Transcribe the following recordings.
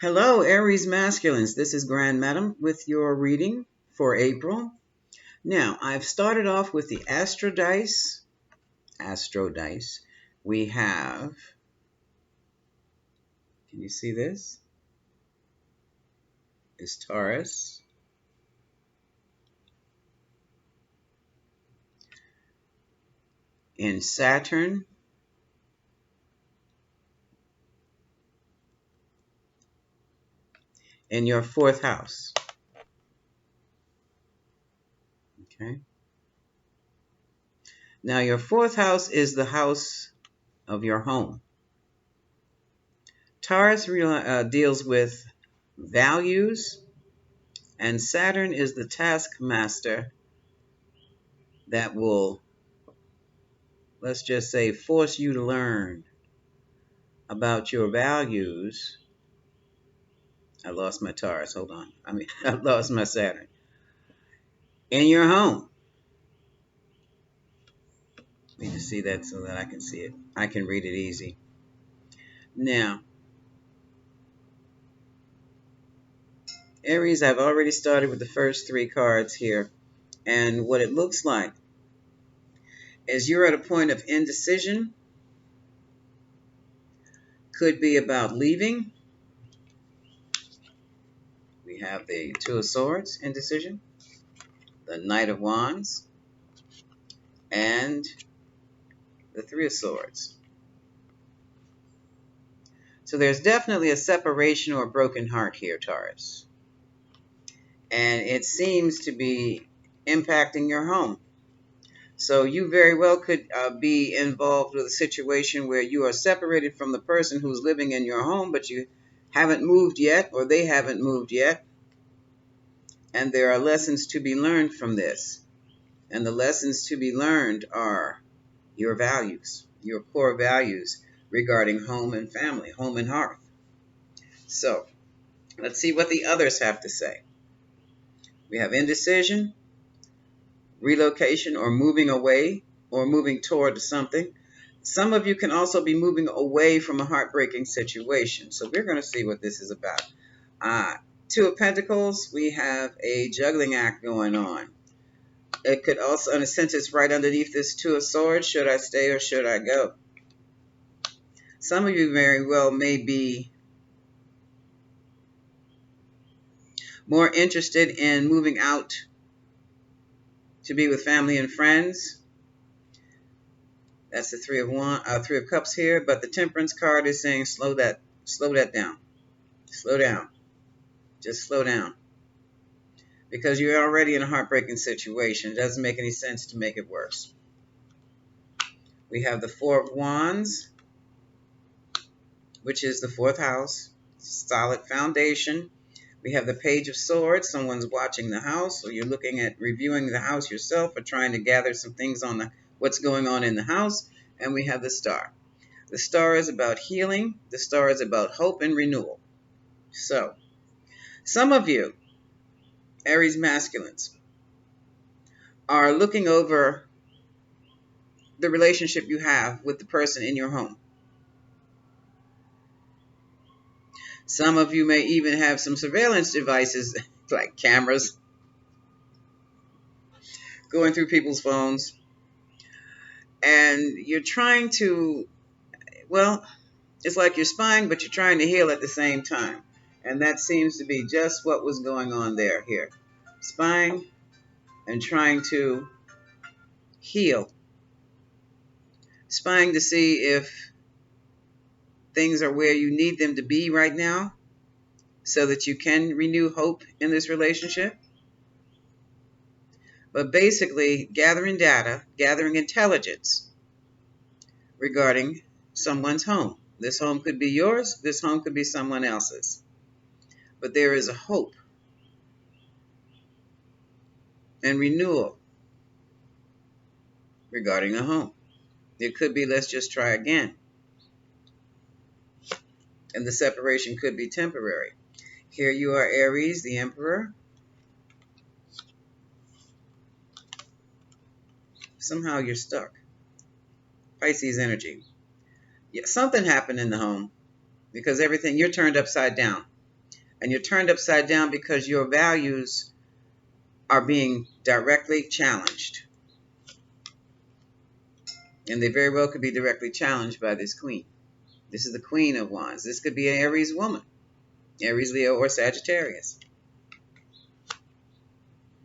Hello, Aries Masculines. This is Grand Madam with your reading for April. Now, I've started off with the Astro Dice. Astro Dice. We have, can you see this? Is Taurus. In Saturn. In your fourth house. Okay. Now, your fourth house is the house of your home. Taurus deals with values, and Saturn is the taskmaster that will, let's just say, force you to learn about your values. I lost my Taurus. Hold on. I lost my Saturn. In your home. Need to see that so that I can see it. I can read it easy. Now, Aries, I've already started with the first three cards here. And what it looks like is you're at a point of indecision. Could be about leaving. We have the Two of Swords, indecision. The Knight of Wands. And the Three of Swords. So there's definitely a separation or a broken heart here, Taurus. And it seems to be impacting your home. So you very well could be involved with a situation where you are separated from the person who's living in your home, but you haven't moved yet, or they haven't moved yet. And there are lessons to be learned from this. And the lessons to be learned are your values, your core values regarding home and family, home and hearth. So let's see what the others have to say. We have indecision, relocation or moving away or moving toward something. Some of you can also be moving away from a heartbreaking situation. So we're going to see what this is about. Two of Pentacles, we have a juggling act going on. It could also, in a sense, it's right underneath this Two of Swords. Should I stay or should I go? Some of you very well may be more interested in moving out to be with family and friends. That's the Three of Cups here, but the Temperance card is saying slow that down. Slow down. Just slow down. Because you're already in a heartbreaking situation. It doesn't make any sense to make it worse. We have the Four of Wands, which is the fourth house. Solid foundation. We have the Page of Swords. Someone's watching the house, or you're looking at reviewing the house yourself or trying to gather some things on what's going on in the house. And we have the Star. The Star is about healing. The Star is about hope and renewal. So, some of you, Aries Masculines, are looking over the relationship you have with the person in your home. Some of you may even have some surveillance devices like cameras going through people's phones. And you're trying to, well, it's like you're spying, but you're trying to heal at the same time. And that seems to be just what was going on here. Spying and trying to heal. Spying to see if things are where you need them to be right now so that you can renew hope in this relationship. But basically, gathering data, gathering intelligence regarding someone's home. This home could be yours. This home could be someone else's. But there is a hope and renewal regarding a home. It could be, let's just try again. And the separation could be temporary. Here you are, Aries, the Emperor. Somehow you're stuck. Pisces energy. Yeah, something happened in the home because everything, you're turned upside down. And you're turned upside down because your values are being directly challenged. And they very well could be directly challenged by this queen. This is the Queen of Wands. This could be an Aries woman, Aries, Leo, or Sagittarius.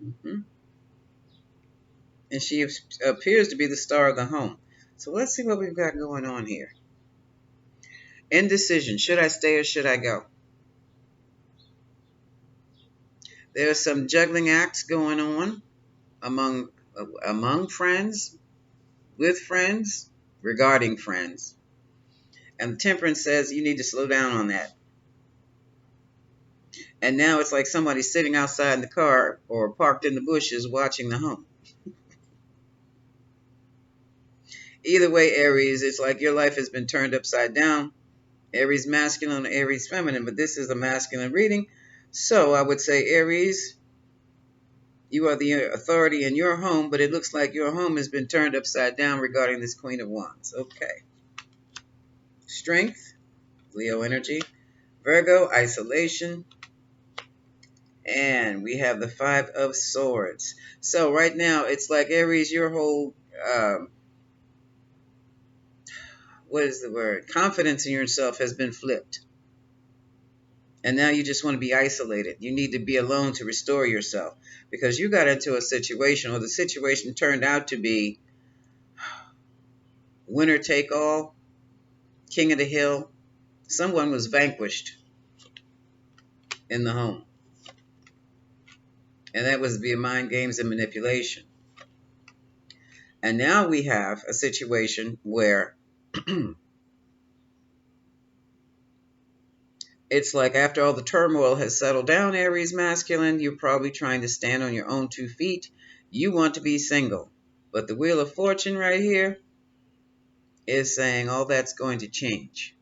Mm-hmm. And she appears to be the star of the home. So let's see what we've got going on here. Indecision. Should I stay or should I go? There's some juggling acts going on among friends, with friends, regarding friends. And the Temperance says you need to slow down on that. And now it's like somebody's sitting outside in the car or parked in the bushes watching the home. Either way, Aries, it's like your life has been turned upside down. Aries masculine or Aries feminine, but this is a masculine reading. So I would say, Aries, you are the authority in your home, but it looks like your home has been turned upside down regarding this Queen of Wands. Okay. Strength, Leo energy. Virgo, isolation. And we have the Five of Swords. So right now, it's like, Aries, your whole, what is the word? Confidence in yourself has been flipped. And now you just want to be isolated. You need to be alone to restore yourself. Because you got into a situation, or the situation turned out to be winner take all, king of the hill. Someone was vanquished in the home. And that was via mind games and manipulation. And now we have a situation where it's like, after all the turmoil has settled down, Aries masculine, you're probably trying to stand on your own 2 feet. You want to be single. But the Wheel of Fortune right here is saying all that's going to change.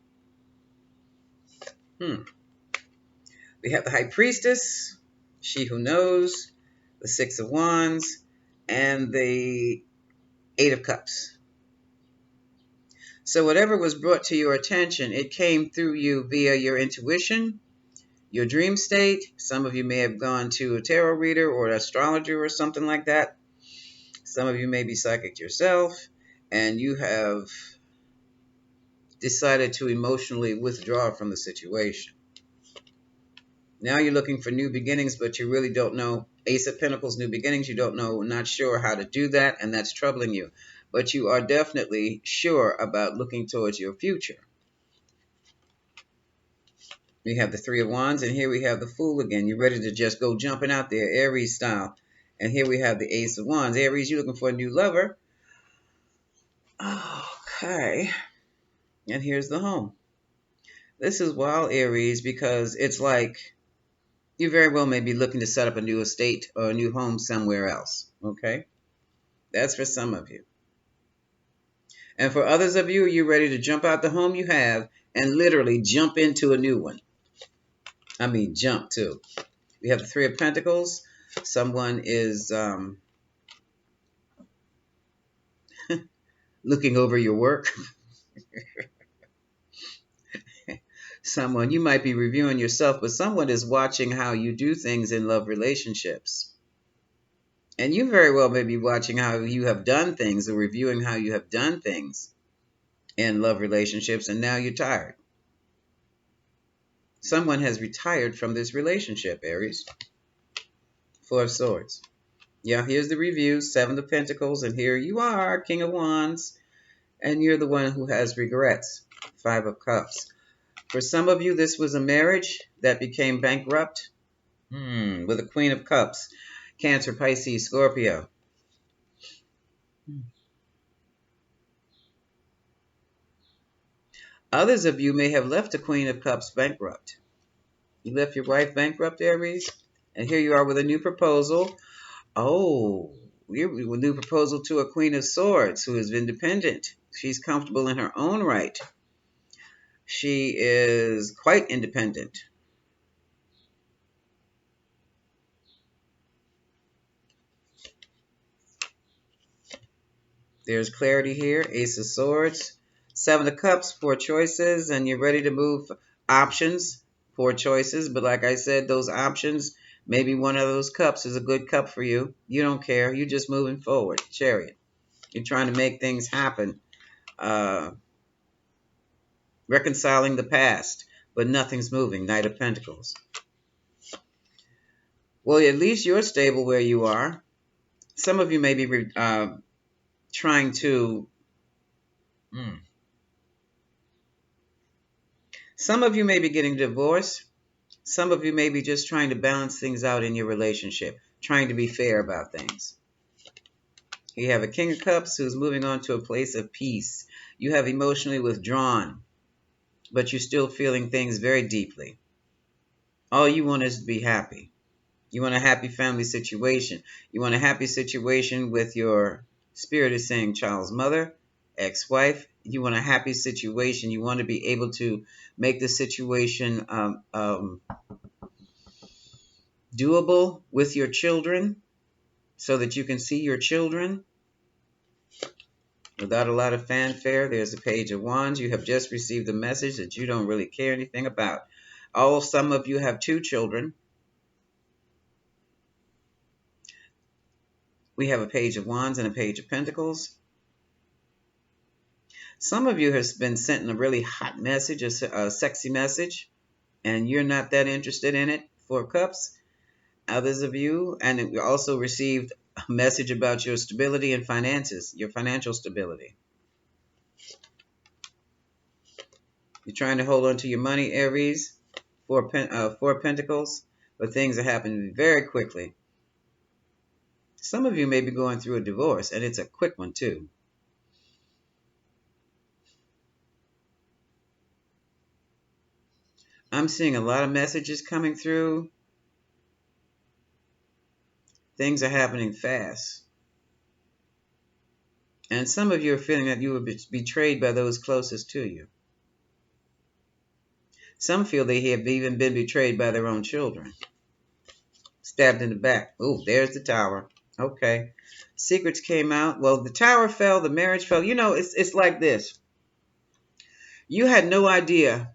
We have the High Priestess, she who knows, the Six of Wands, and the Eight of Cups. So whatever was brought to your attention, it came through you via your intuition, your dream state. Some of you may have gone to a tarot reader or an astrologer or something like that. Some of you may be psychic yourself, and you have decided to emotionally withdraw from the situation. Now you're looking for new beginnings, but you really don't know. Ace of Pentacles, new beginnings. You don't know, not sure how to do that, and that's troubling you. But you are definitely sure about looking towards your future. We have the Three of Wands, and here we have the Fool again. You're ready to just go jumping out there, Aries style. And here we have the Ace of Wands. Aries, you're looking for a new lover. Okay. And here's the home. This is wild, Aries, because it's like you very well may be looking to set up a new estate or a new home somewhere else. Okay? That's for some of you. And for others of you, you're ready to jump out the home you have and literally jump into a new one. I mean, jump too. We have the Three of Pentacles. Someone is looking over your work. Someone, you might be reviewing yourself, but someone is watching how you do things in love relationships. And you very well may be watching how you have done things or reviewing how you have done things in love relationships, and now you're tired. Someone has retired from this relationship, Aries. Four of Swords. Yeah, here's the review, Seven of Pentacles, and here you are, King of Wands, and you're the one who has regrets. Five of Cups. For some of you, this was a marriage that became bankrupt. With the Queen of Cups. Cancer, Pisces, Scorpio. Others of you may have left the Queen of Cups bankrupt. You left your wife bankrupt, Aries? And here you are with a new proposal. Oh, a new proposal to a Queen of Swords who is independent. She's comfortable in her own right. She is quite independent. There's clarity here. Ace of Swords. Seven of Cups, 4 choices, and you're ready to move options. poor choices, but like I said, those options, maybe one of those cups is a good cup for you. You don't care. You're just moving forward. Chariot. You're trying to make things happen, reconciling the past, but nothing's moving. Knight of Pentacles. Well, at least you're stable where you are. Some of you may be trying to. Hmm, some of you may be getting divorced. Some of you may be just trying to balance things out in your relationship, trying to be fair about things. You have a King of Cups who's moving on to a place of peace. You have emotionally withdrawn, but you're still feeling things very deeply. All you want is to be happy. You want a happy family situation. You want a happy situation with your, spirit is saying, child's mother, ex-wife. You want a happy situation. You want to be able to make the situation doable with your children so that you can see your children without a lot of fanfare. There's a Page of Wands. You have just received a message that you don't really care anything about. Oh, some of you have 2 children. We have a Page of Wands and a Page of Pentacles. Some of you have been sent a really hot message, a sexy message, and you're not that interested in it. 4 Cups. Others of you, and you also received a message about your stability and finances, your financial stability. You're trying to hold on to your money, Aries. 4 Pentacles, but things are happening very quickly. Some of you may be going through a divorce, and it's a quick one too. I'm seeing a lot of messages coming through. Things are happening fast. And some of you are feeling that you were betrayed by those closest to you. Some feel they have even been betrayed by their own children. Stabbed in the back. Oh, there's the Tower. Okay. Secrets came out. Well, the Tower fell, the marriage fell. You know, it's like this. You had no idea.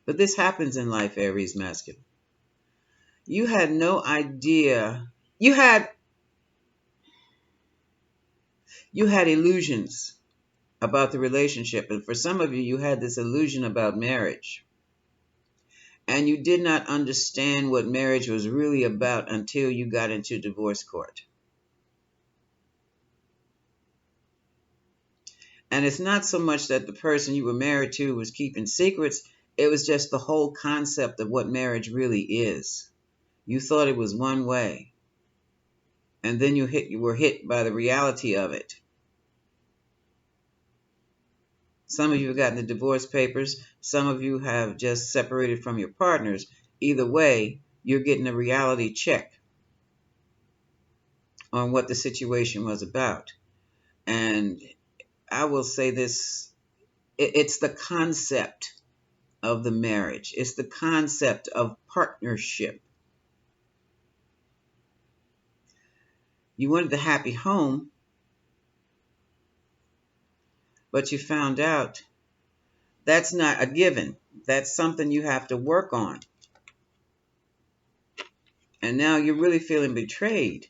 But this happens in life, Aries Masculine. You had no idea. You had illusions about the relationship. And for some of you, you had this illusion about marriage. And you did not understand what marriage was really about until you got into divorce court. And it's not so much that the person you were married to was keeping secrets. It was just the whole concept of what marriage really is. You thought it was one way. And then you were hit by the reality of it. Some of you have gotten the divorce papers. Some of you have just separated from your partners. Either way, you're getting a reality check on what the situation was about. And I will say this, it's the concept of the marriage. It's the concept of partnership. You wanted the happy home, but you found out that's not a given. That's something you have to work on. And now you're really feeling betrayed.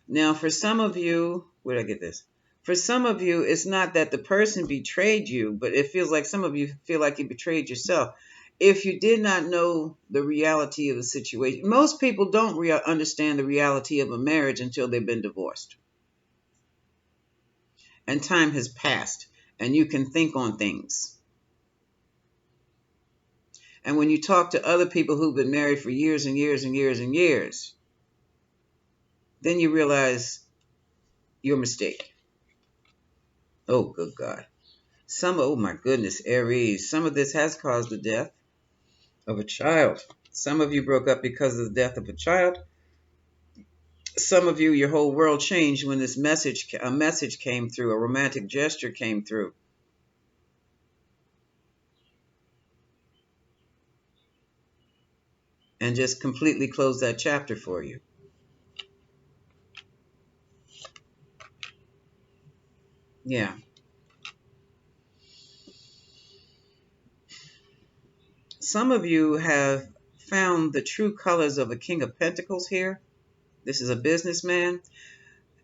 Now, for some of you, where did I get this? For some of you, it's not that the person betrayed you, but it feels like some of you feel like you betrayed yourself. If you did not know the reality of the situation, most people don't understand the reality of a marriage until they've been divorced. And time has passed, and you can think on things. And when you talk to other people who've been married for years and years and years and years, then you realize your mistake. Oh, good God. Oh my goodness, Aries, some of this has caused the death of a child. Some of you broke up because of the death of a child. Some of you, your whole world changed when a message came through, a romantic gesture came through. And just completely closed that chapter for you. Yeah. Some of you have found the true colors of a King of Pentacles here. This is a businessman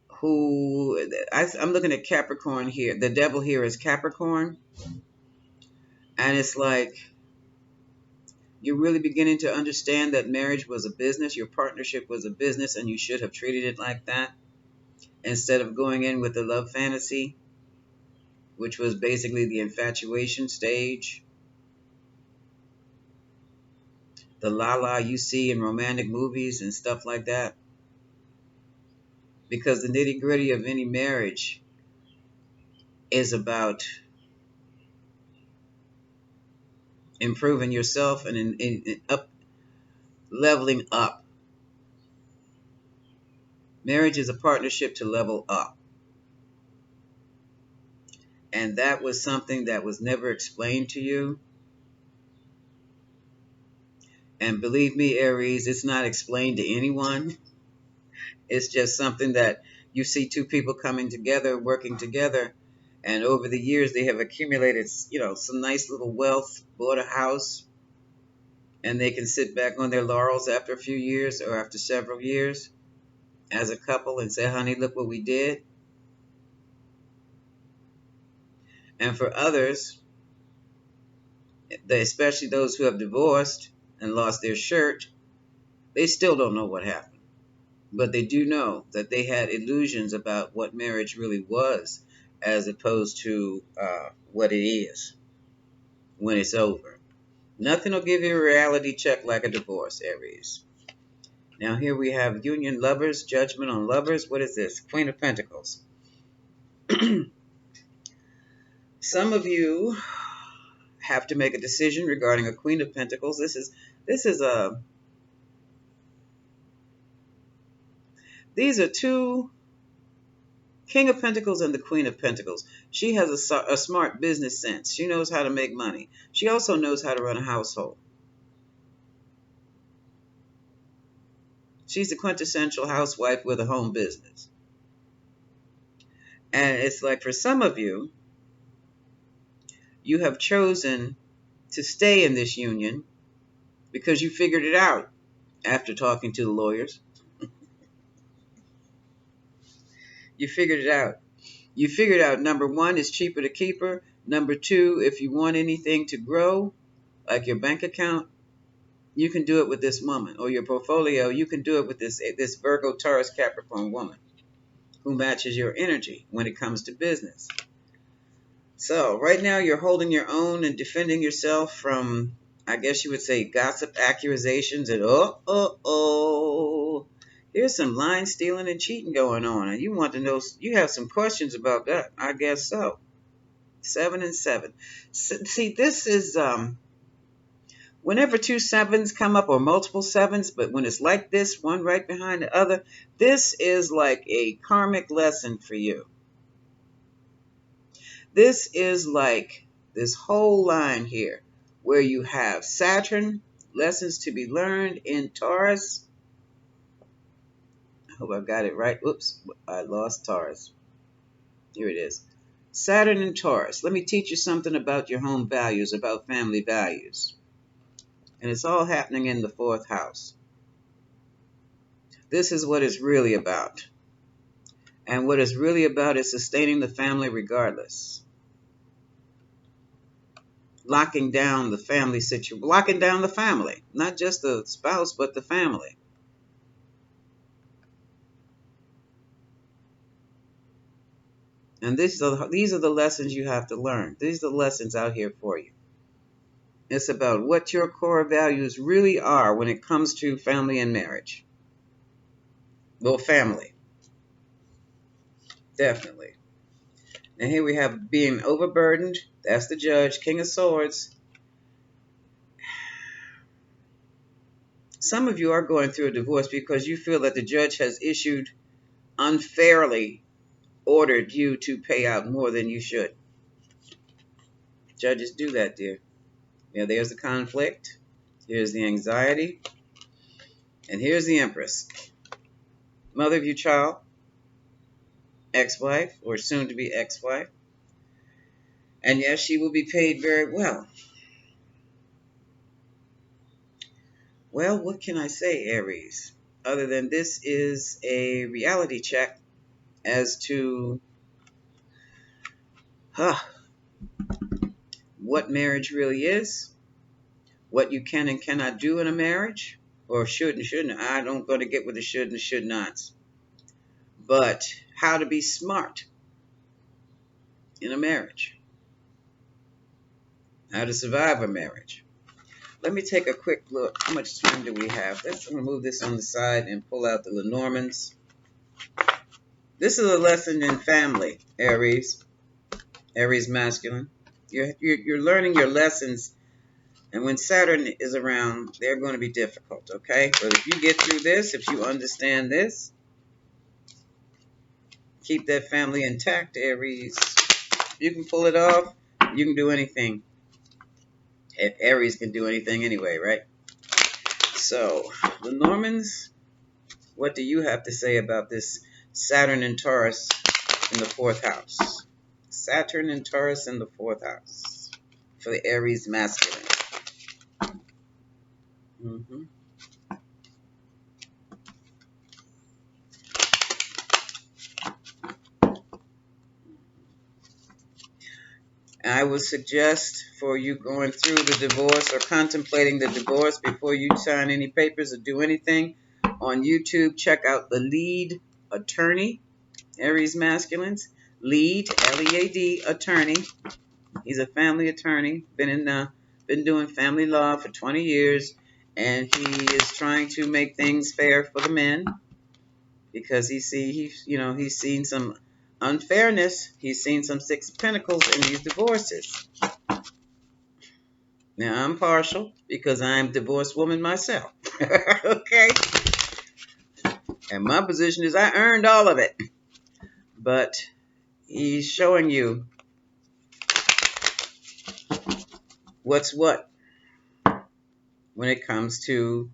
who, I'm looking at Capricorn here. The devil here is Capricorn. And it's like you're really beginning to understand that marriage was a business. Your partnership was a business, and you should have treated it like that instead of going in with the love fantasy, which was basically the infatuation stage. The la la you see in romantic movies and stuff like that. Because the nitty gritty of any marriage is about improving yourself and in up leveling up. Marriage is a partnership to level up. And that was something that was never explained to you. And believe me, Aries, it's not explained to anyone. It's just something that you see two people coming together, working together. And over the years, they have accumulated, some nice little wealth, bought a house, and they can sit back on their laurels after a few years or after several years as a couple and say, honey, look what we did. And for others, especially those who have divorced and lost their shirt, they still don't know what happened. But they do know that they had illusions about what marriage really was as opposed to what it is when it's over. Nothing will give you a reality check like a divorce, Aries. Now here we have union, lovers, judgment on lovers. What is this? Queen of Pentacles. Some of you have to make a decision regarding a Queen of Pentacles. These are two, King of Pentacles and the Queen of Pentacles. She has a smart business sense. She knows how to make money. She also knows how to run a household. She's the quintessential housewife with a home business. And it's like for some of you, you have chosen to stay in this union because you figured it out after talking to the lawyers. You figured it out. You figured out, number one, it's cheaper to keep her. Number two, if you want anything to grow, like your bank account, you can do it with this woman. Or your portfolio, you can do it with this Virgo, Taurus, Capricorn woman who matches your energy when it comes to business. So right now you're holding your own and defending yourself from, I guess you would say, gossip, accusations, and here's some lying, stealing, and cheating going on. And you want to know, you have some questions about that. I guess so. 7 and 7. See, this is, whenever two sevens come up or multiple sevens, but when it's like this, one right behind the other, this is like a karmic lesson for you. This is like this whole line here where you have Saturn, lessons to be learned in Taurus. I hope I got it right. Oops, I lost Taurus. Here it is. Saturn and Taurus. Let me teach you something about your home values, about family values. And it's all happening in the 4th house. This is what it's really about. And what it's really about is sustaining the family regardless. Locking down the family situation, locking down the family, not just the spouse, but the family. And these are the lessons you have to learn. These are the lessons out here for you. It's about what your core values really are when it comes to family and marriage. Well, family. Definitely. And here we have being overburdened. That's the Judge, King of Swords. Some of you are going through a divorce because you feel that the judge has unfairly ordered you to pay out more than you should. Judges do that, dear. Yeah, there's the conflict. Here's the anxiety. And here's the Empress. Mother of your child, ex-wife, or soon-to-be ex-wife. And yes, she will be paid very well. Well, what can I say, Aries? Other than this is a reality check as to huh, what marriage really is, what you can and cannot do in a marriage, or should and shouldn't. I don't go to get with the should and should nots, but how to be smart in a marriage, how to survive a marriage. Let me take a quick look. How much time do we have? I'm going to move this on the side and pull out the Lenormands. This is a lesson in family, Aries masculine. You're learning your lessons, and when Saturn is around, they're going to be difficult, okay? But if you get through this, if you understand this, keep that family intact, Aries. You can pull it off. You can do anything. Aries can do anything anyway, right? So, the Normans, what do you have to say about this Saturn and Taurus in the 4th house? Saturn and Taurus in the 4th house for the Aries masculine. I would suggest for you going through the divorce or contemplating the divorce before you sign any papers or do anything, on YouTube, check out the Lead Attorney, Aries Masculines. Lead, L-E-A-D, attorney. He's a family attorney, been doing family law for 20 years, and he is trying to make things fair for the men because he's seen some unfairness. He's seen some 6 of Pentacles in these divorces. Now, I'm partial because I'm a divorced woman myself. Okay? And my position is I earned all of it. But he's showing you what's what when it comes to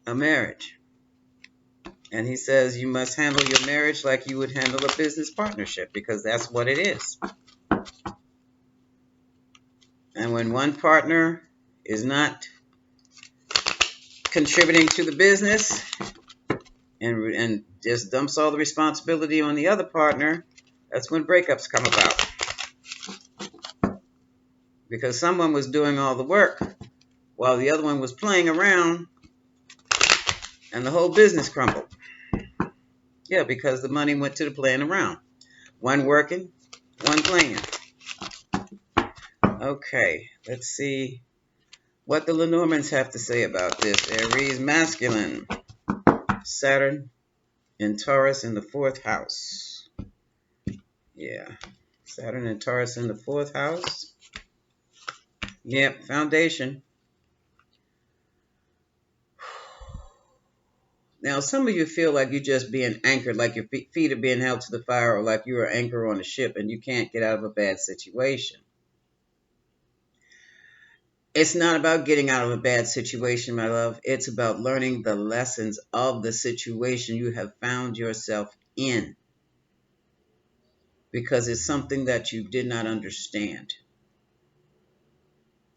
a marriage. And he says you must handle your marriage like you would handle a business partnership because that's what it is. And when one partner is not contributing to the business and just dumps all the responsibility on the other partner, that's when breakups come about. Because someone was doing all the work while the other one was playing around and the whole business crumbled. Yeah, because the money went to the playing around. One working, one playing. Okay, let's see what the Lenormands have to say about this. Aries masculine, Saturn and Taurus in the 4th house. Yeah, Saturn and Taurus in the 4th house. Yep, foundation. Now, some of you feel like you're just being anchored, like your feet are being held to the fire, or like you're an anchor on a ship and you can't get out of a bad situation. It's not about getting out of a bad situation, my love. It's about learning the lessons of the situation you have found yourself in, because it's something that you did not understand.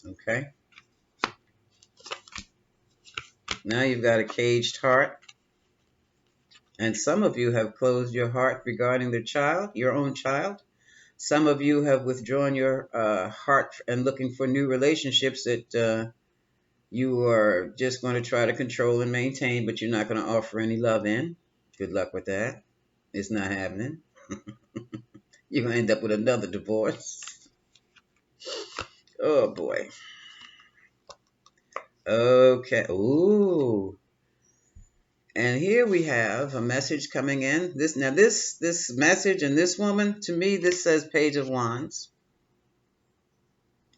Okay? Now you've got a caged heart. And some of you have closed your heart regarding the child, your own child. Some of you have withdrawn your heart and looking for new relationships that you are just going to try to control and maintain, but you're not going to offer any love in. Good luck with that. It's not happening. You're going to end up with another divorce. Oh, boy. Okay. Ooh. And here we have a message coming in. This message and this woman, to me, this says Page of Wands.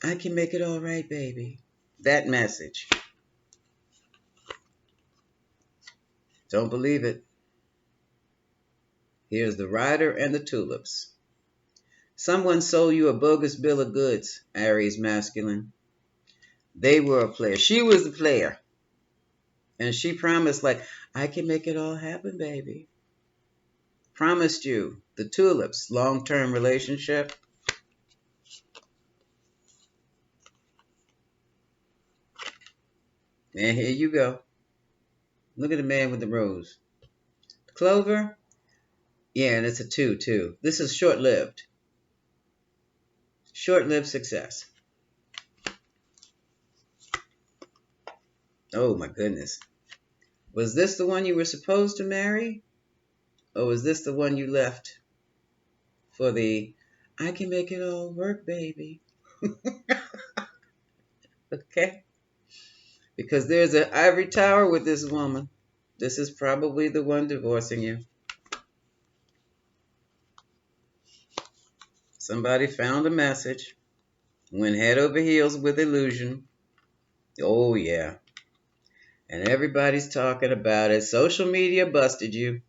I can make it all right, baby. That message. Don't believe it. Here's the Rider and the Tulips. Someone sold you a bogus bill of goods, Aries masculine. They were a player. She was the player. And she promised, like, I can make it all happen, baby. Promised you the tulips, long-term relationship. And here you go. Look at the man with the rose. Clover. Yeah, and it's a 2 too. This is short-lived. Short-lived success. Oh my goodness. Was this the one you were supposed to marry? Or was this the one you left for the I can make it all work, baby? Okay? Because there's an ivory tower with this woman. This is probably the one divorcing you. Somebody found a message, went head over heels with illusion. Oh, yeah. And everybody's talking about it. Social media busted you.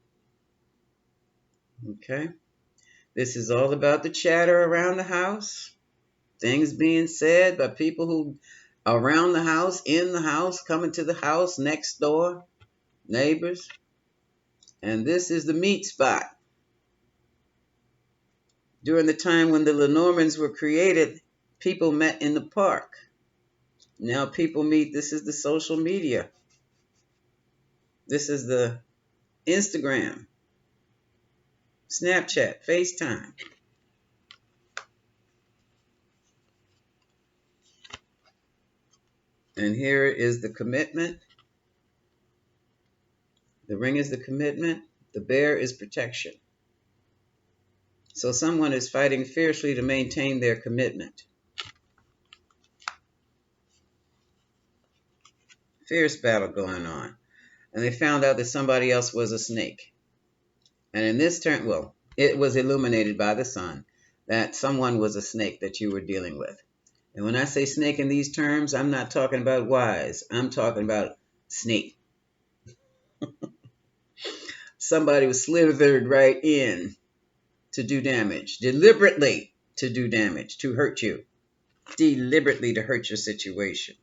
Okay? This is all about the chatter around the house. Things being said by people who around the house, in the house, coming to the house, next door, neighbors. And this is the meat spot. During the time when the Lenormands were created, people met in the park. Now people meet, this is the social media. This is the Instagram, Snapchat, FaceTime. And here is the commitment. The ring is the commitment. The bear is protection. So someone is fighting fiercely to maintain their commitment. Fierce battle going on. And they found out that somebody else was a snake. And in this turn, well, it was illuminated by the sun that someone was a snake that you were dealing with. And when I say snake in these terms, I'm not talking about wise. I'm talking about snake. Somebody was slithered right in to do damage, deliberately to do damage, to hurt you, deliberately to hurt your situation.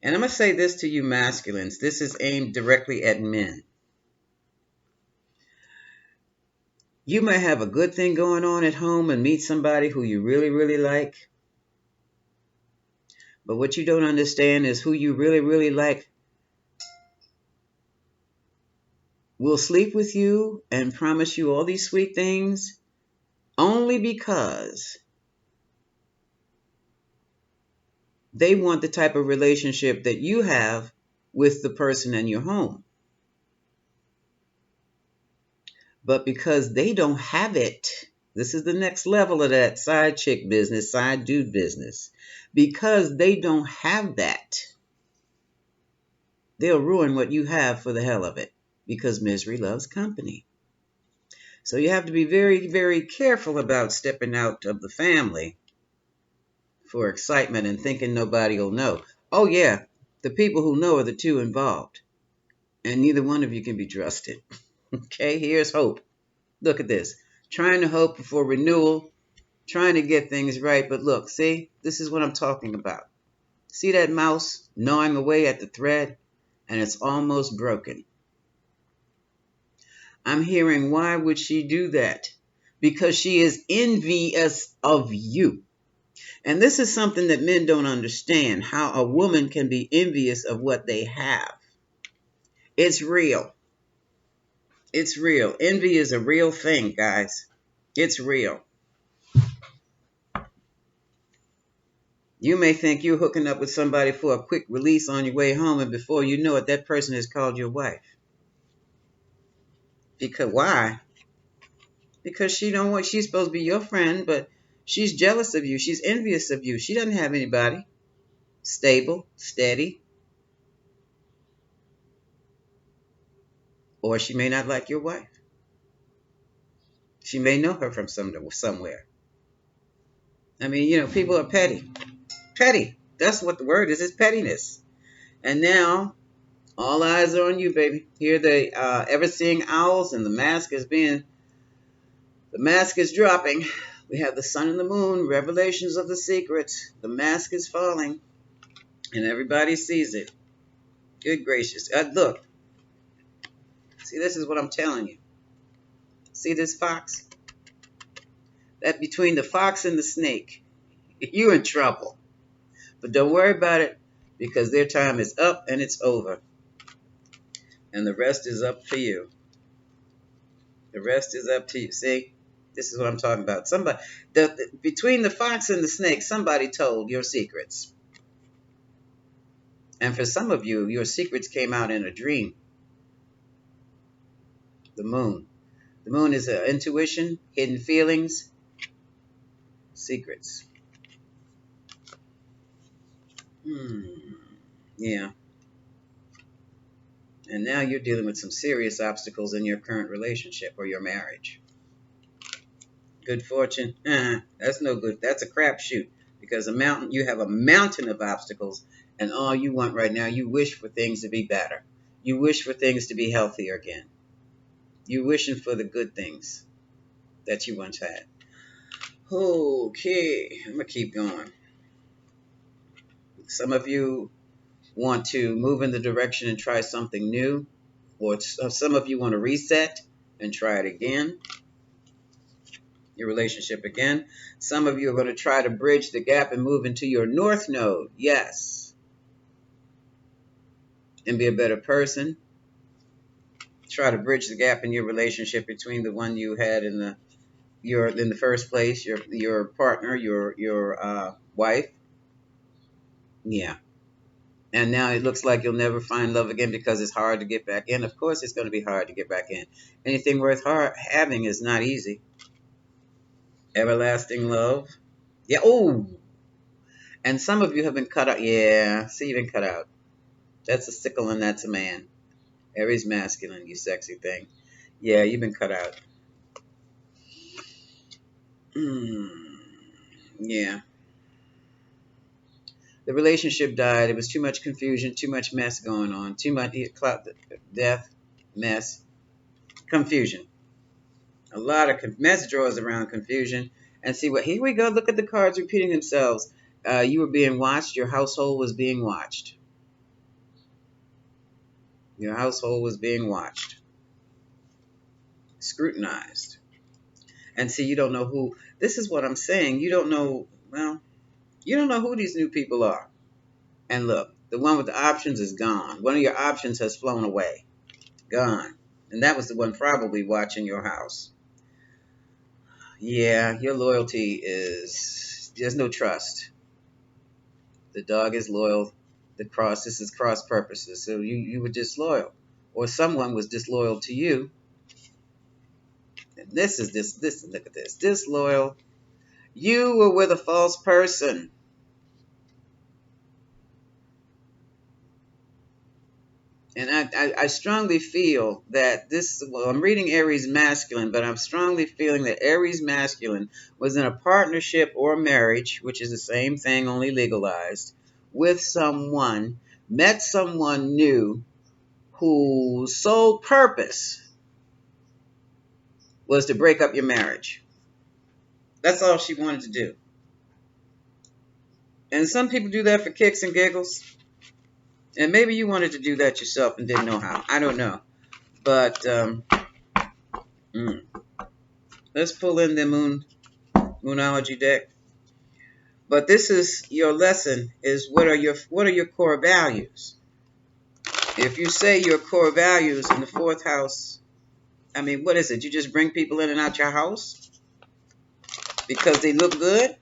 And I'm going to say this to you masculines. This is aimed directly at men. You might have a good thing going on at home and meet somebody who you really, really like. But what you don't understand is who you really, really like will sleep with you and promise you all these sweet things only because they want the type of relationship that you have with the person in your home. But because they don't have it, this is the next level of that side chick business, side dude business. Because they don't have that, they'll ruin what you have for the hell of it. Because misery loves company. So you have to be very, very careful about stepping out of the family for excitement and thinking nobody will know. Oh yeah, the people who know are the two involved. And neither one of you can be trusted. Okay, here's hope. Look at this. Trying to hope for renewal, trying to get things right. But look, see, this is what I'm talking about. See that mouse gnawing away at the thread? And it's almost broken. I'm hearing, why would she do that? Because she is envious of you. And this is something that men don't understand, how a woman can be envious of what they have. It's real. It's real. Envy is a real thing, guys. It's real. You may think you're hooking up with somebody for a quick release on your way home, and before you know it, that person is called your wife. Because why? Because she don't want, she's supposed to be your friend, but she's jealous of you. She's envious of you. She doesn't have anybody stable, steady, or she may not like your wife. She may know her from somewhere. I mean, people are petty. Petty. That's what the word is. It's pettiness. And now, all eyes are on you, baby. Here the ever-seeing owls, and the mask is dropping. We have the sun and the moon, revelations of the secrets. The mask is falling, and everybody sees it. Good gracious. Look. See, this is what I'm telling you. See this fox? That between the fox and the snake, you're in trouble. But don't worry about it, because their time is up and it's over. And the rest is up for you. The rest is up to you. See? This is what I'm talking about. Between the fox and the snake, somebody told your secrets. And for some of you, your secrets came out in a dream. The moon. The moon is intuition, hidden feelings, secrets. Yeah. And now you're dealing with some serious obstacles in your current relationship or your marriage. Good fortune. That's no good. That's a crapshoot. Because you have a mountain of obstacles, and all you want right now, you wish for things to be better. You wish for things to be healthier again. You're wishing for the good things that you once had. Okay, I'm going to keep going. Some of you want to move in the direction and try something new, or some of you want to reset and try it again, your relationship again. Some of you are going to try to bridge the gap and move into your north node, yes, and be a better person. Try to bridge the gap in your relationship between the one you had in the first place, your partner, your wife. Yeah. And now it looks like you'll never find love again because it's hard to get back in. Of course it's going to be hard to get back in. Anything worth having is not easy. Everlasting love. Yeah. Oh. And some of you have been cut out. Yeah. See, you've been cut out. That's a sickle and that's a man. Aries masculine, you sexy thing. Yeah, you've been cut out. Yeah. The relationship died. It was too much confusion, too much mess going on, too much death, mess, confusion. A lot of mess draws around confusion. And see what, here we go. Look at the cards repeating themselves. You were being watched. Your household was being watched. Your household was being watched. Scrutinized. And see, you don't know who. This is what I'm saying. You don't know, well, you don't know who these new people are. And look, the one with the options is gone. One of your options has flown away. Gone. And that was the one probably watching your house. Yeah, your loyalty is, there's no trust. The dog is loyal. This is cross purposes. So you were disloyal. Or someone was disloyal to you. And this, look at this. Disloyal. You were with a false person. And I strongly feel that I'm reading Aries masculine, but I'm strongly feeling that Aries masculine was in a partnership or marriage, which is the same thing, only legalized, with someone, met someone new whose sole purpose was to break up your marriage. That's all she wanted to do. And some people do that for kicks and giggles. And maybe you wanted to do that yourself and didn't know how. I don't know. But let's pull in the Moonology deck. But this is your lesson, is what are your core values? If you say your core values in the fourth house, I mean, what is it? You just bring people in and out your house because they look good?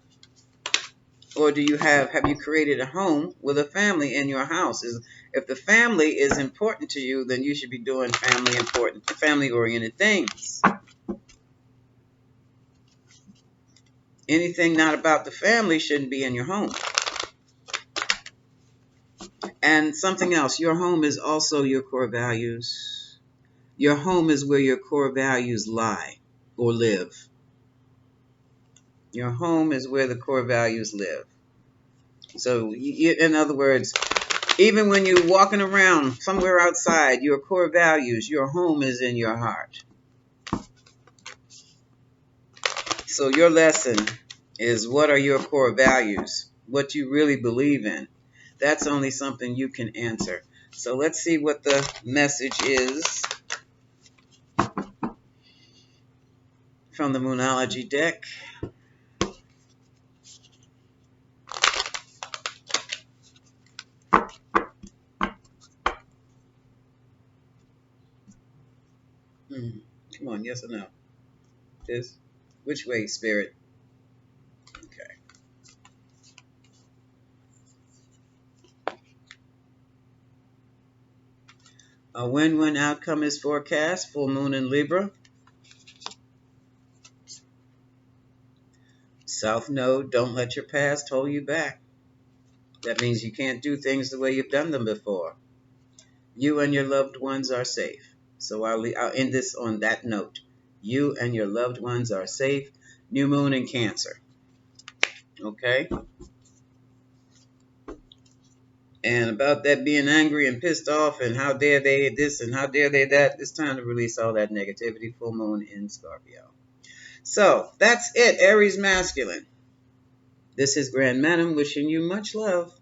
Or do you have you created a home with a family in your house? If the family is important to you, then you should be doing family-oriented things. Anything not about the family shouldn't be in your home. And something else, your home is also your core values. Your home is where your core values lie or live. Your home is where the core values live. So, in other words, even when you're walking around somewhere outside, your core values, your home is in your heart. So your lesson is, what are your core values? What you really believe in? That's only something you can answer. So let's see what the message is from the Moonology deck. going? Yes or no? This? Which way, Spirit? Okay. A win-win outcome is forecast. Full moon in Libra. South node, don't let your past hold you back. That means you can't do things the way you've done them before. You and your loved ones are safe. So I'll end this on that note. You and your loved ones are safe. New moon in Cancer. Okay? And about that being angry and pissed off and how dare they this and how dare they that, it's time to release all that negativity. Full moon in Scorpio. So that's it, Aries Masculine. This is Grand Madam wishing you much love.